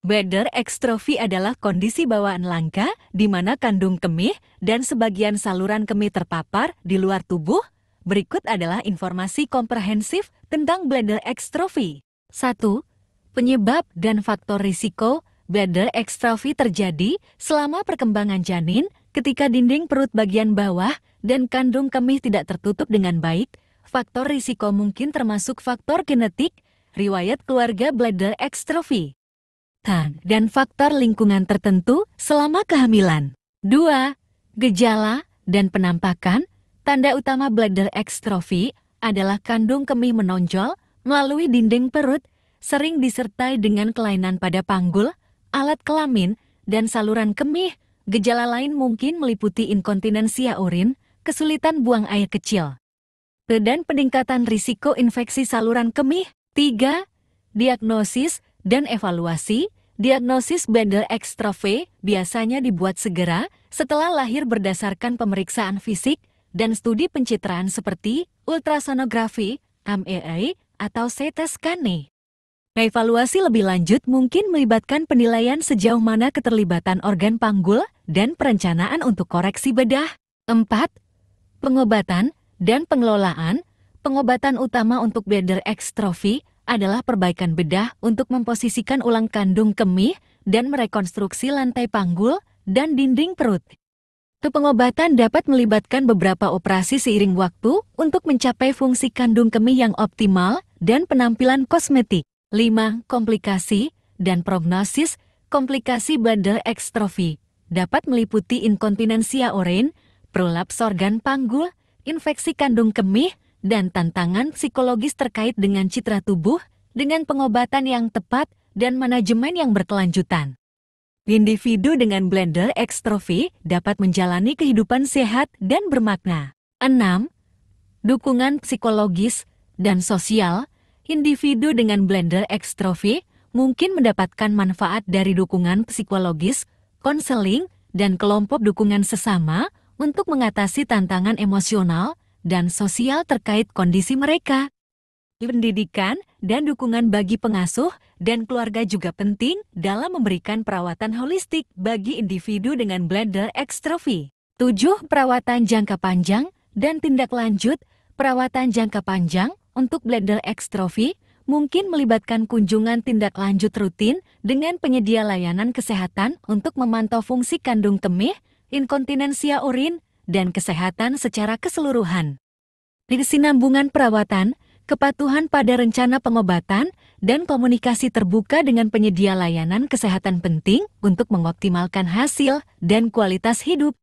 Bladder ekstrofi adalah kondisi bawaan langka di mana kandung kemih dan sebagian saluran kemih terpapar di luar tubuh. Berikut adalah informasi komprehensif tentang bladder ekstrofi. 1. Penyebab dan faktor risiko. Bladder ekstrofi terjadi selama perkembangan janin ketika dinding perut bagian bawah dan kandung kemih tidak tertutup dengan baik. Faktor risiko mungkin termasuk faktor genetik, riwayat keluarga bladder ekstrofi, dan faktor lingkungan tertentu selama kehamilan. 2. Gejala dan penampakan. Tanda utama bladder ekstrofi adalah kandung kemih menonjol melalui dinding perut, sering disertai dengan kelainan pada panggul, alat kelamin, dan saluran kemih. Gejala lain mungkin meliputi inkontinensia urin, kesulitan buang air kecil, dan peningkatan risiko infeksi saluran kemih. 3. Diagnosis dan evaluasi. Diagnosis bladder ekstrofi biasanya dibuat segera setelah lahir berdasarkan pemeriksaan fisik dan studi pencitraan seperti ultrasonografi, MRI, atau CT scan. Evaluasi lebih lanjut mungkin melibatkan penilaian sejauh mana keterlibatan organ panggul dan perencanaan untuk koreksi bedah. 4. Pengobatan dan pengelolaan. Pengobatan utama untuk bladder ekstrofi adalah perbaikan bedah untuk memposisikan ulang kandung kemih dan merekonstruksi lantai panggul dan dinding perut. Pengobatan dapat melibatkan beberapa operasi seiring waktu untuk mencapai fungsi kandung kemih yang optimal dan penampilan kosmetik. 5. Komplikasi dan prognosis. Komplikasi bladder ekstrofi dapat meliputi inkontinensia urin, prolaps organ panggul, infeksi kandung kemih, dan tantangan psikologis terkait dengan citra tubuh dengan pengobatan yang tepat dan manajemen yang berkelanjutan. Individu dengan bladder ekstrofi dapat menjalani kehidupan sehat dan bermakna. 6. Dukungan psikologis dan sosial. Individu dengan bladder ekstrofi mungkin mendapatkan manfaat dari dukungan psikologis, konseling, dan kelompok dukungan sesama untuk mengatasi tantangan emosional dan sosial terkait kondisi mereka. Pendidikan dan dukungan bagi pengasuh dan keluarga juga penting dalam memberikan perawatan holistik bagi individu dengan bladder ekstrofi. 7. Perawatan jangka panjang dan tindak lanjut. Perawatan jangka panjang untuk bladder ekstrofi mungkin melibatkan kunjungan tindak lanjut rutin dengan penyedia layanan kesehatan untuk memantau fungsi kandung kemih, inkontinensia urin, dan kesehatan secara keseluruhan. Kesinambungan perawatan, kepatuhan pada rencana pengobatan, dan komunikasi terbuka dengan penyedia layanan kesehatan penting untuk mengoptimalkan hasil dan kualitas hidup.